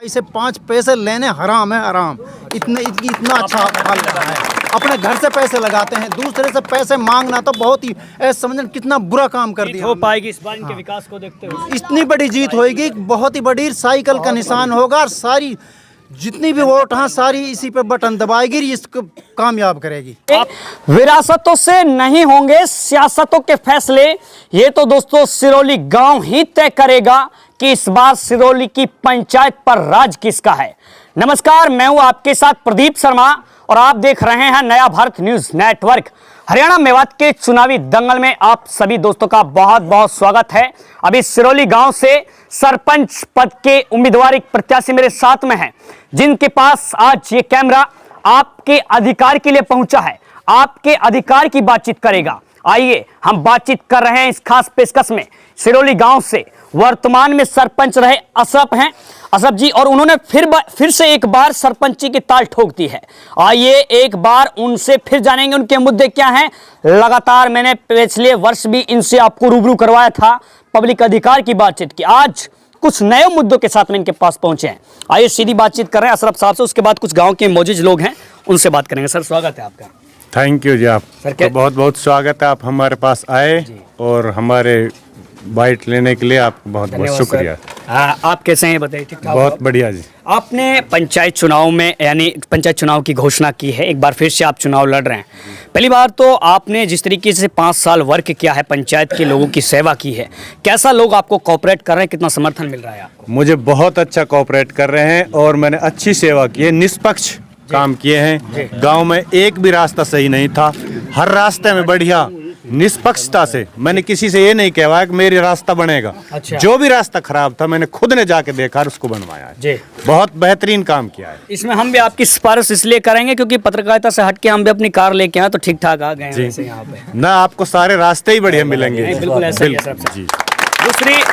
इसे 5 पैसे लेने हराम है, हराम। इतना अच्छा हाल लगा है। अपने घर से पैसे लगाते हैं, दूसरे से पैसे मांगना तो बहुत ही समझना कितना बुरा काम कर दिया। हो पाएगी इस बार इनके विकास को देखते हुए? इतनी बड़ी जीत होगी, बहुत ही बड़ी साइकिल का निशान होगा और सारी जितनी भी वोट हैं सारी इसी पे बटन दबाएगी, इसको कामयाब करेगी। विरासतों से नहीं होंगे सियासतों के फैसले, ये तो दोस्तों सिरौली गांव ही तय करेगा कि इस बार सिरौली की पंचायत पर राज किसका है। नमस्कार, मैं हूं आपके साथ प्रदीप शर्मा और आप देख रहे हैं नया भारत न्यूज नेटवर्क। हरियाणा मेवात के चुनावी दंगल में आप सभी दोस्तों का बहुत बहुत स्वागत है। अभी सिरौली गांव से सरपंच पद के उम्मीदवार एक प्रत्याशी मेरे साथ में हैं, जिनके पास आज ये कैमरा आपके अधिकार के लिए पहुंचा है, आपके अधिकार की बातचीत करेगा। आइए हम बातचीत कर रहे हैं इस खास पेशकश में। सिरौली गांव से वर्तमान में सरपंच रहे अशरफ हैं, अशरफ जी, और उन्होंने फिर से एक बार सरपंची की ताल ठोक दी है। आइए एक बार उनसे फिर जानेंगे उनके मुद्दे क्या हैं। लगातार मैंने पिछले वर्ष भी इनसे आपको रूबरू करवाया था, पब्लिक अधिकार की बातचीत की। आज कुछ नए मुद्दों के साथ में इनके पास पहुंचे हैं। आइए सीधी बातचीत कर रहे हैं अशरफ साहब से, उसके बाद कुछ गांव के मौजूद लोग हैं उनसे बात करेंगे। सर स्वागत है आपका। थैंक यू जी, आप तो बहुत बहुत स्वागत है, आप हमारे पास आए और हमारे बाइट लेने के लिए आपको बहुत बहुत शुक्रिया। आप कैसे हैं बताइए? ठीक ठाक? बहुत बढ़िया जी। आपने पंचायत चुनाव में यानी पंचायत चुनाव की घोषणा की है, एक बार फिर से आप चुनाव लड़ रहे हैं। पहली बार तो आपने जिस तरीके से 5 साल वर्क किया है, पंचायत के लोगों की सेवा की है, कैसा लोग आपको कोऑपरेट कर रहे हैं, कितना समर्थन मिल रहा है आपको? मुझे बहुत अच्छा कोऑपरेट कर रहे हैं और मैंने अच्छी सेवा की है, निष्पक्ष काम किए हैं। गांव में एक भी रास्ता सही नहीं था, हर रास्ते में बढ़िया निष्पक्षता से मैंने किसी से ये नहीं कहवाया कि मेरी रास्ता बनेगा। अच्छा। जो भी रास्ता खराब था मैंने खुद ने जाके देखा और उसको बनवाया है। जी, बहुत बेहतरीन काम किया है। इसमें हम भी आपकी सिफारिश इसलिए करेंगे क्योंकि पत्रकारिता से हटके हम भी अपनी कार लेके आए तो ठीक ठाक आ गए हैं वैसे यहाँ पे ना, आपको सारे रास्ते ही बढ़िया मिलेंगे। बिल्कुल ऐसा ही है सर। जी। दूसरी,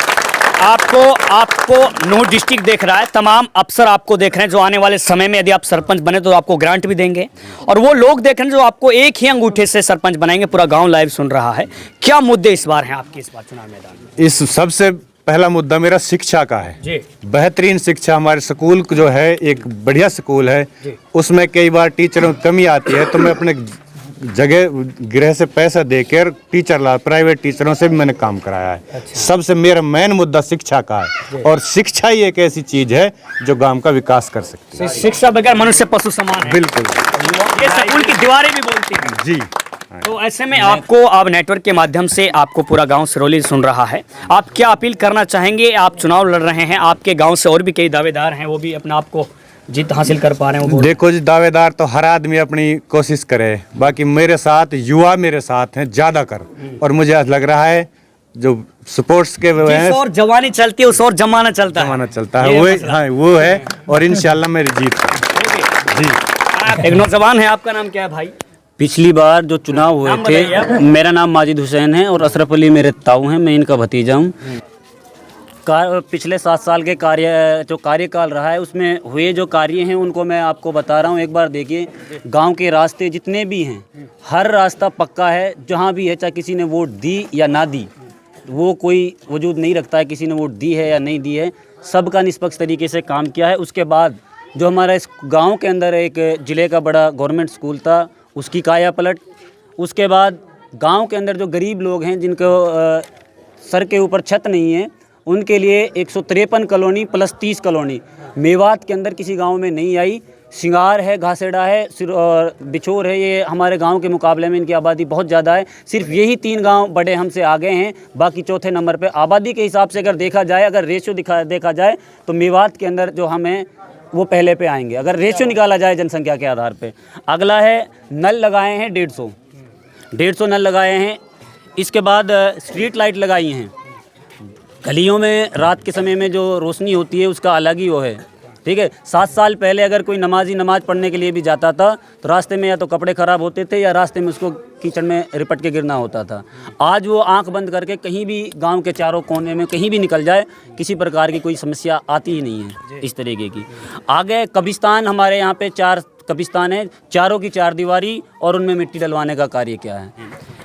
आपको नो डिस्ट्रिक्ट देख रहा है, तमाम अफसर आपको देख रहे हैं जो आने वाले समय में यदि आप सरपंच बने तो आपको ग्रांट भी देंगे, और वो लोग देख रहे हैं जो आपको एक ही अंगूठे से सरपंच बनाएंगे। पूरा गांव लाइव सुन रहा है। क्या मुद्दे इस बार हैं आपके इस बार चुनाव मैदान में? इस सबसे पहला मुद्दा मेरा शिक्षा का है जी। बेहतरीन शिक्षा। हमारे स्कूल जो है एक बढ़िया स्कूल है, उसमें कई बार टीचरों की कमी आती है तो मैं अपने जगह गृह से पैसा देकर प्राइवेट टीचरों से भी मैंने काम कराया है। अच्छा। सबसे मेरा मेन मुद्दा शिक्षा का है, और शिक्षा ही एक ऐसी चीज है जो गांव का विकास कर सकती है। शिक्षा बगैर मनुष्य पशु समान है। बिल्कुल, ये स्कूल की दीवारें भी बोलती हैं। जी। तो ऐसे में आपको अब नेटवर्क के माध्यम से आपको पूरा गांव सिरौली सुन रहा है, आप क्या अपील करना चाहेंगे? आप चुनाव लड़ रहे हैं, आपके गांव से और भी कई दावेदार हैं, वो भी अपना आपको जीत हासिल कर पा रहे हैं। देखो जी, दावेदार तो हर आदमी अपनी कोशिश करे, बाकी मेरे साथ युवा मेरे साथ हैं ज्यादा कर, और मुझे लग रहा है जो स्पोर्ट्स के वो है, और जवानी चलती है उस और जमाना चलता है, वो है, और इंशाल्लाह मेरी जीत जी। एक नौजवान है, आपका नाम क्या है भाई? पिछली बार जो चुनाव हुए थे, मेरा नाम माजिद हुसैन है और अशरफ अली मेरे ताऊ हैं, मैं इनका भतीजा हूँ। पिछले 7 साल के कार्यकाल रहा है, उसमें हुए जो कार्य हैं उनको मैं आपको बता रहा हूँ। एक बार देखिए, गांव के रास्ते जितने भी हैं, हर रास्ता पक्का है। जहाँ भी है, चाहे किसी ने वोट दी या ना दी, वो कोई वजूद नहीं रखता है किसी ने वोट दी है या नहीं दी है, सबका निष्पक्ष तरीके से काम किया है। उसके बाद जो हमारा इस गाँव के अंदर एक ज़िले का बड़ा गवर्नमेंट स्कूल था, उसकी काया पलट। उसके बाद गाँव के अंदर जो गरीब लोग हैं जिनको सर के ऊपर छत नहीं है, उनके लिए 153 कॉलोनी प्लस 30 कॉलोनी मेवात के अंदर किसी गांव में नहीं आई। सिंगार है, घासेड़ा है और बिछोर है, ये हमारे गांव के मुकाबले में इनकी आबादी बहुत ज़्यादा है। सिर्फ यही 3 गांव बड़े हमसे आगे हैं, बाकी चौथे नंबर पे आबादी के हिसाब से अगर देखा जाए, अगर रेशियो देखा जाए तो मेवात के अंदर जो हम हैं वो पहले पे आएंगे, अगर रेशियो निकाला जाए जनसंख्या के आधार पे। अगला है नल लगाए हैं 150 नल लगाए हैं। इसके बाद स्ट्रीट लाइट लगाई हैं। गलियों में रात के समय में जो रोशनी होती है उसका अलग ही वो है, ठीक है। 7 साल पहले अगर कोई नमाजी नमाज पढ़ने के लिए भी जाता था तो रास्ते में या तो कपड़े ख़राब होते थे या रास्ते में उसको कीचड़ में रिपट के गिरना होता था। आज वो आंख बंद करके कहीं भी गांव के चारों कोने में कहीं भी निकल जाए, किसी प्रकार की कोई समस्या आती ही नहीं है इस तरीके की। आगे कब्रिस्तान, हमारे यहाँ पे 4 कब्रिस्तान है, चारों की 4 दीवारी और उनमें मिट्टी डलवाने का कार्य क्या है।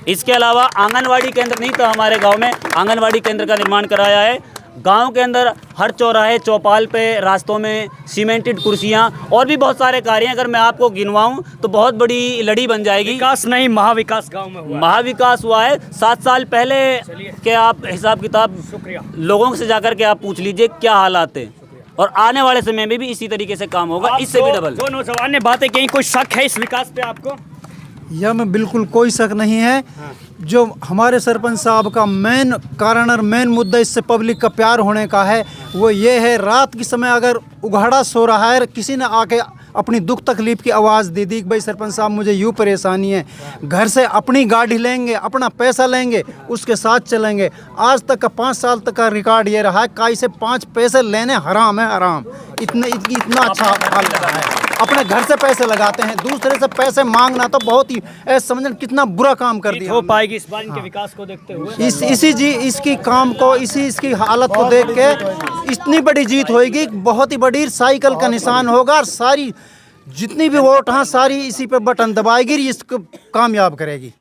इसके अलावा आंगनवाड़ी केंद्र नहीं था हमारे गांव में, आंगनवाड़ी केंद्र का निर्माण कराया है। गांव के अंदर हर चौराहे चौपाल पे रास्तों में सीमेंटेड कुर्सियां और भी बहुत सारे कार्य हैं। अगर मैं आपको गिनवाऊं तो बहुत बड़ी लड़ी बन जाएगी। विकास नहीं, महाविकास गांव में हुआ है। महाविकास हुआ है 7 साल पहले के आप हिसाब किताब लोगों से जाकर के आप पूछ लीजिए क्या हालात है, और आने वाले समय में भी इसी तरीके से काम होगा, इससे भी डबल। दो नौजवान ने बातें कही, कोई शक है इस विकास पे आपको? यह में बिल्कुल कोई शक नहीं है। जो हमारे सरपंच साहब का मेन कारण और मेन मुद्दा इससे पब्लिक का प्यार होने का है वो ये है, रात के समय अगर उघाड़ा सो रहा है, किसी ने आके अपनी दुख तकलीफ की आवाज़ दे दी कि भाई सरपंच साहब मुझे यूँ परेशानी है, घर से अपनी गाड़ी लेंगे, अपना पैसा लेंगे, उसके साथ चलेंगे। आज तक का 5 साल तक का रिकॉर्ड ये रहा है, काई से 5 पैसे लेने हराम है, हराम। इतना अच्छा हाल रहा है। अपने घर से पैसे लगाते हैं, दूसरे से पैसे मांगना तो बहुत ही समझना कितना बुरा काम कर दिया। हो पाएगी इस बार इनके विकास को देखते हुए? इसकी काम को, इसकी हालत को देख के इतनी बड़ी जीत होगी, बहुत ही बड़ी साइकिल का निशान होगा, और सारी जितनी भी वोट हैं सारी इसी पे बटन दबाएगी, इसको कामयाब करेगी।